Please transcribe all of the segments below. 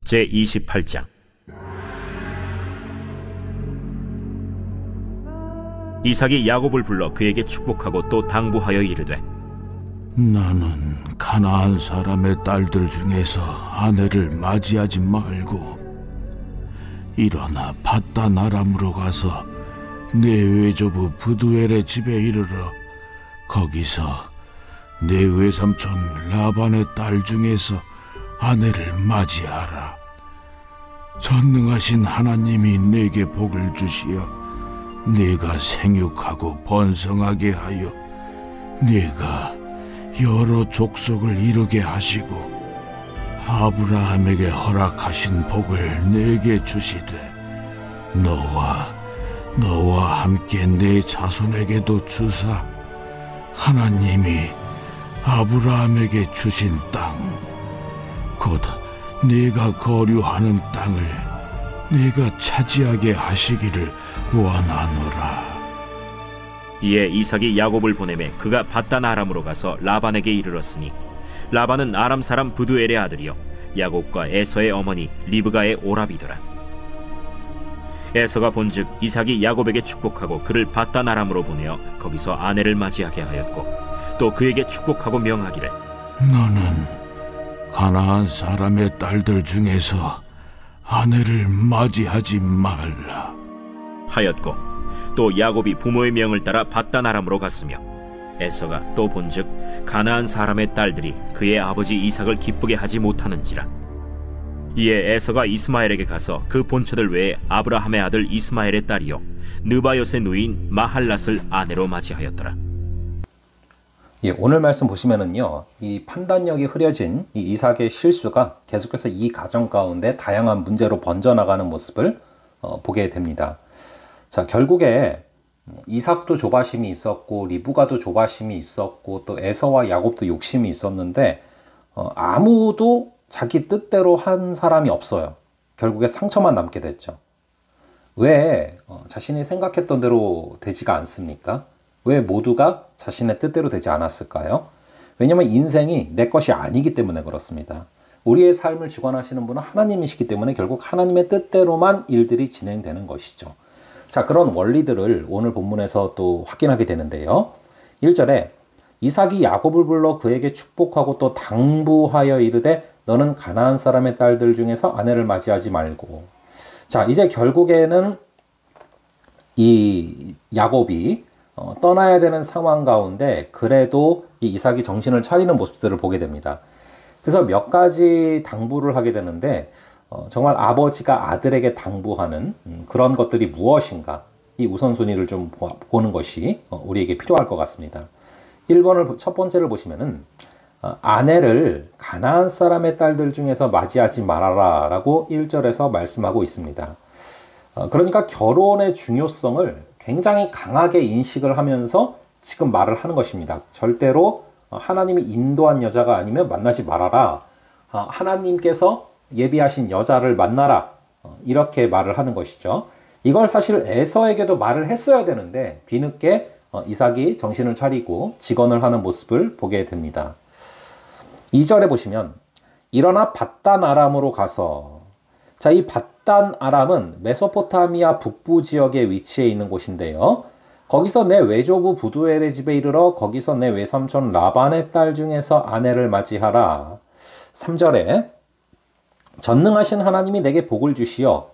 제28장. 이삭이 야곱을 불러 그에게 축복하고 또 당부하여 이르되, 나는 가나안 사람의 딸들 중에서 아내를 맞이하지 말고 일어나 밧단 아람으로 가서 내 외조부 브두엘의 집에 이르러 거기서 내 외삼촌 라반의 딸 중에서 아내를 맞이하라. 전능하신 하나님이 내게 복을 주시어 네가 생육하고 번성하게 하여 네가 여러 족속을 이루게 하시고 아브라함에게 허락하신 복을 내게 주시되 너와 함께 내 자손에게도 주사 하나님이 아브라함에게 주신 땅 곧 네가 거류하는 땅을 네가 차지하게 하시기를 원하노라. 이에 이삭이 야곱을 보내매 그가 밧단 아람으로 가서 라반에게 이르렀으니 라반은 아람 사람 브두엘의 아들이요 야곱과 에서의 어머니 리브가의 오라비더라. 에서가 본즉 이삭이 야곱에게 축복하고 그를 밧단 아람으로 보내어 거기서 아내를 맞이하게 하였고 또 그에게 축복하고 명하기를, 너는 가나안 사람의 딸들 중에서 아내를 맞이하지 말라 하였고 또 야곱이 부모의 명을 따라 밧단 아람으로 갔으며 에서가 또 본즉 가나안 사람의 딸들이 그의 아버지 이삭을 기쁘게 하지 못하는지라. 이에 에서가 이스마엘에게 가서 그 본처들 외에 아브라함의 아들 이스마엘의 딸이요 느바요의 누이인 마할랏을 아내로 맞이하였더라. 예, 오늘 말씀 보시면은요, 이 판단력이 흐려진 이 이삭의 실수가 계속해서 이 가정 가운데 다양한 문제로 번져나가는 모습을 보게 됩니다. 자, 결국에 이삭도 조바심이 있었고 리브가도 조바심이 있었고 또 에서와 야곱도 욕심이 있었는데 아무도 자기 뜻대로 한 사람이 없어요. 결국에 상처만 남게 됐죠. 왜 자신이 생각했던 대로 되지가 않습니까? 왜 모두가 자신의 뜻대로 되지 않았을까요? 왜냐하면 인생이 내 것이 아니기 때문에 그렇습니다. 우리의 삶을 주관하시는 분은 하나님이시기 때문에 결국 하나님의 뜻대로만 일들이 진행되는 것이죠. 자, 그런 원리들을 오늘 본문에서 또 확인하게 되는데요. 1절에 이삭이 야곱을 불러 그에게 축복하고 또 당부하여 이르되 너는 가나안 사람의 딸들 중에서 아내를 맞이하지 말고. 자, 이제 결국에는 이 야곱이 떠나야 되는 상황 가운데 그래도 이 이삭이 정신을 차리는 모습들을 보게 됩니다. 그래서 몇 가지 당부를 하게 되는데 정말 아버지가 아들에게 당부하는 그런 것들이 무엇인가, 이 우선순위를 좀 보는 것이 우리에게 필요할 것 같습니다. 1번을 첫 번째를 보시면은 아내를 가나안 사람의 딸들 중에서 맞이하지 말아라 라고 1절에서 말씀하고 있습니다. 그러니까 결혼의 중요성을 굉장히 강하게 인식을 하면서 지금 말을 하는 것입니다. 절대로 하나님이 인도한 여자가 아니면 만나지 말아라. 하나님께서 예비하신 여자를 만나라. 이렇게 말을 하는 것이죠. 이걸 사실 에서에게도 말을 했어야 되는데 뒤늦게 이삭이 정신을 차리고 직언을 하는 모습을 보게 됩니다. 2절에 보시면 일어나 밧단 아람으로 가서, 자, 이 밧단 아람은 메소포타미아 북부 지역에 위치해 있는 곳인데요. 거기서 내 외조부 부두엘의 집에 이르러 거기서 내 외삼촌 라반의 딸 중에서 아내를 맞이하라. 3절에 전능하신 하나님이 내게 복을 주시어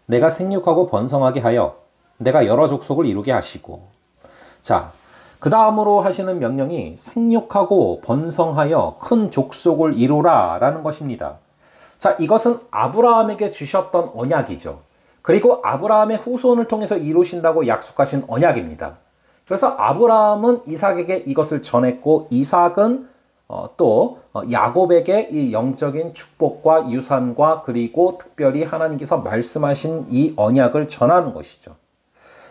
내가 생육하고 번성하게 하여 내가 여러 족속을 이루게 하시고. 자, 그 다음으로 하시는 명령이 생육하고 번성하여 큰 족속을 이루라 라는 것입니다. 자, 이것은 아브라함에게 주셨던 언약이죠. 그리고 아브라함의 후손을 통해서 이루신다고 약속하신 언약입니다. 그래서 아브라함은 이삭에게 이것을 전했고 이삭은 또 야곱에게 이 영적인 축복과 유산과 그리고 특별히 하나님께서 말씀하신 이 언약을 전하는 것이죠.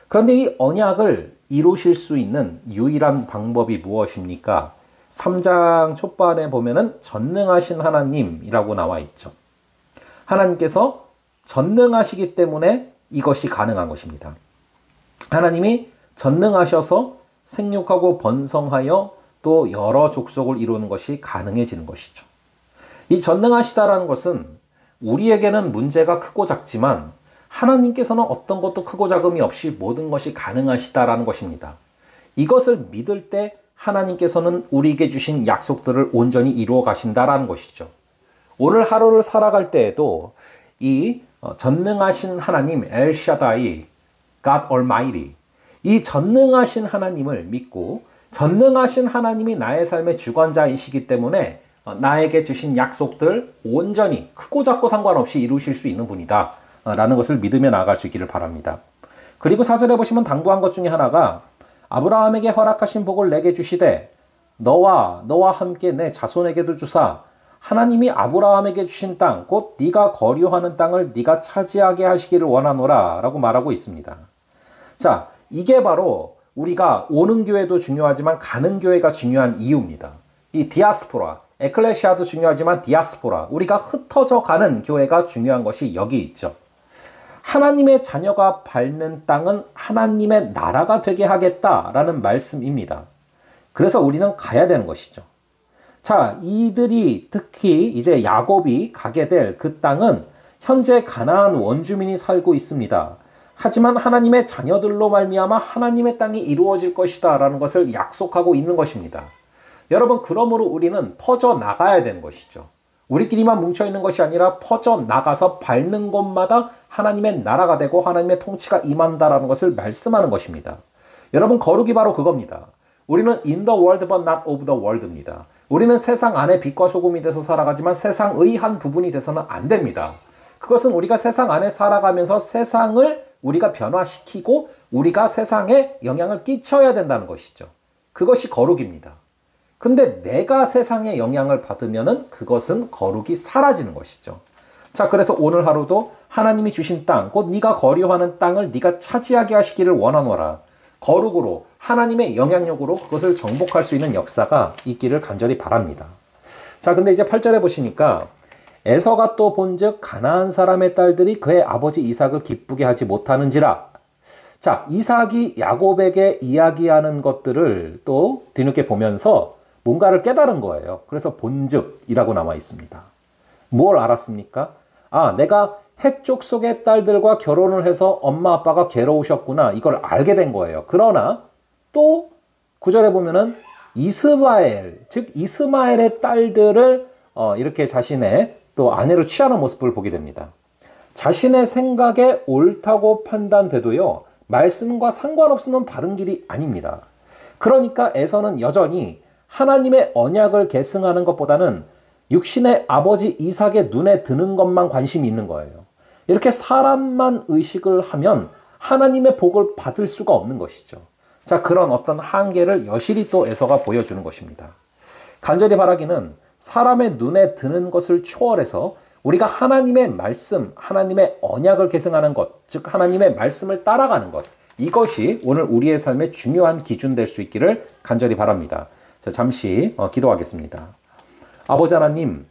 그런데 이 언약을 이루실 수 있는 유일한 방법이 무엇입니까? 3장 초반에 보면은 전능하신 하나님이라고 나와 있죠. 하나님께서 전능하시기 때문에 이것이 가능한 것입니다. 하나님이 전능하셔서 생육하고 번성하여 또 여러 족속을 이루는 것이 가능해지는 것이죠. 이 전능하시다라는 것은 우리에게는 문제가 크고 작지만 하나님께서는 어떤 것도 크고 작음이 없이 모든 것이 가능하시다라는 것입니다. 이것을 믿을 때 하나님께서는 우리에게 주신 약속들을 온전히 이루어 가신다라는 것이죠. 오늘 하루를 살아갈 때에도 이 전능하신 하나님 엘샤다이, God Almighty, 이 전능하신 하나님을 믿고 전능하신 하나님이 나의 삶의 주관자이시기 때문에 나에게 주신 약속들 온전히 크고 작고 상관없이 이루실 수 있는 분이다 라는 것을 믿으며 나아갈 수 있기를 바랍니다. 그리고 4절에 보시면 당부한 것 중에 하나가 아브라함에게 허락하신 복을 내게 주시되 너와 함께 내 자손에게도 주사 하나님이 아브라함에게 주신 땅 곧 네가 거류하는 땅을 네가 차지하게 하시기를 원하노라 라고 말하고 있습니다. 자, 이게 바로 우리가 오는 교회도 중요하지만 가는 교회가 중요한 이유입니다. 이 디아스포라, 에클레시아도 중요하지만 디아스포라, 우리가 흩어져 가는 교회가 중요한 것이 여기 있죠. 하나님의 자녀가 밟는 땅은 하나님의 나라가 되게 하겠다라는 말씀입니다. 그래서 우리는 가야 되는 것이죠. 자, 이들이 특히 이제 야곱이 가게 될 그 땅은 현재 가나안 원주민이 살고 있습니다. 하지만 하나님의 자녀들로 말미암아 하나님의 땅이 이루어질 것이다 라는 것을 약속하고 있는 것입니다. 여러분, 그러므로 우리는 퍼져 나가야 되는 것이죠. 우리끼리만 뭉쳐있는 것이 아니라 퍼져 나가서 밟는 곳마다 하나님의 나라가 되고 하나님의 통치가 임한다라는 것을 말씀하는 것입니다. 여러분, 거룩이 바로 그겁니다. 우리는 in the world but not of the world입니다. 우리는 세상 안에 빛과 소금이 돼서 살아가지만 세상의 한 부분이 돼서는 안 됩니다. 그것은 우리가 세상 안에 살아가면서 세상을 우리가 변화시키고 우리가 세상에 영향을 끼쳐야 된다는 것이죠. 그것이 거룩입니다. 근데 내가 세상에 영향을 받으면은 그것은 거룩이 사라지는 것이죠. 자, 그래서 오늘 하루도 하나님이 주신 땅, 곧 네가 거류하는 땅을 네가 차지하게 하시기를 원하노라. 거룩으로 하나님의 영향력으로 그것을 정복할 수 있는 역사가 있기를 간절히 바랍니다. 자, 근데 이제 8절에 보시니까 에서가 또 본즉 가나안 사람의 딸들이 그의 아버지 이삭을 기쁘게 하지 못하는지라. 자, 이삭이 야곱에게 이야기하는 것들을 또 뒤늦게 보면서 뭔가를 깨달은 거예요. 그래서 본즉이라고 나와 있습니다. 뭘 알았습니까? 아, 내가 해쪽 속의 딸들과 결혼을 해서 엄마 아빠가 괴로우셨구나. 이걸 알게 된 거예요. 그러나 또 9절에 보면은 이스마엘, 즉 이스마엘의 딸들을 이렇게 자신의 또 아내로 취하는 모습을 보게 됩니다. 자신의 생각에 옳다고 판단돼도요, 말씀과 상관없으면 바른 길이 아닙니다. 그러니까 에서는 여전히 하나님의 언약을 계승하는 것보다는 육신의 아버지 이삭의 눈에 드는 것만 관심이 있는 거예요. 이렇게 사람만 의식을 하면 하나님의 복을 받을 수가 없는 것이죠. 자, 그런 어떤 한계를 여실히 또 에서가 보여주는 것입니다. 간절히 바라기는 사람의 눈에 드는 것을 초월해서 우리가 하나님의 말씀, 하나님의 언약을 계승하는 것, 즉 하나님의 말씀을 따라가는 것, 이것이 오늘 우리의 삶의 중요한 기준 될 수 있기를 간절히 바랍니다. 자, 잠시 기도하겠습니다. 아버지 하나님,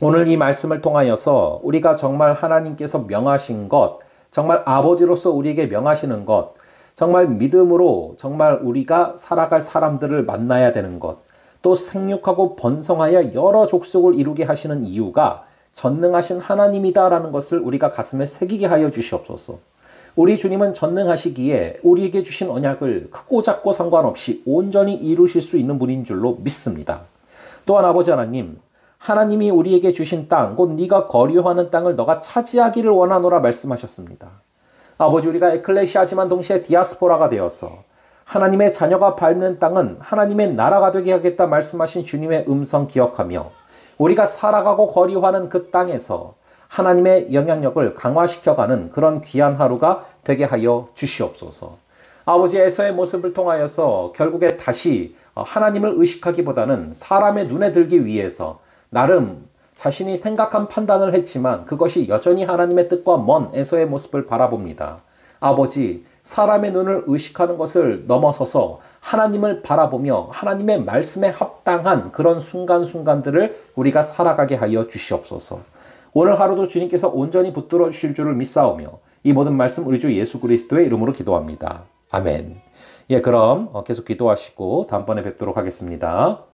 오늘 이 말씀을 통하여서 우리가 정말 하나님께서 명하신 것, 정말 아버지로서 우리에게 명하시는 것, 정말 믿음으로 정말 우리가 살아갈 사람들을 만나야 되는 것, 또 생육하고 번성하여 여러 족속을 이루게 하시는 이유가 전능하신 하나님이다라는 것을 우리가 가슴에 새기게 하여 주시옵소서. 우리 주님은 전능하시기에 우리에게 주신 언약을 크고 작고 상관없이 온전히 이루실 수 있는 분인 줄로 믿습니다. 또한 아버지 하나님, 하나님이 우리에게 주신 땅, 곧 네가 거류하는 땅을 너가 차지하기를 원하노라 말씀하셨습니다. 아버지, 우리가 에클레시아지만 동시에 디아스포라가 되어서 하나님의 자녀가 밟는 땅은 하나님의 나라가 되게 하겠다 말씀하신 주님의 음성 기억하며 우리가 살아가고 거류하는 그 땅에서 하나님의 영향력을 강화시켜가는 그런 귀한 하루가 되게 하여 주시옵소서. 아버지, 에서의 모습을 통하여서 결국에 다시 하나님을 의식하기보다는 사람의 눈에 들기 위해서 나름 자신이 생각한 판단을 했지만 그것이 여전히 하나님의 뜻과 먼 에서의 모습을 바라봅니다. 아버지, 사람의 눈을 의식하는 것을 넘어서서 하나님을 바라보며 하나님의 말씀에 합당한 그런 순간순간들을 우리가 살아가게 하여 주시옵소서. 오늘 하루도 주님께서 온전히 붙들어 주실 줄을 믿사오며 이 모든 말씀 우리 주 예수 그리스도의 이름으로 기도합니다. 아멘. 예, 그럼 계속 기도하시고 다음번에 뵙도록 하겠습니다.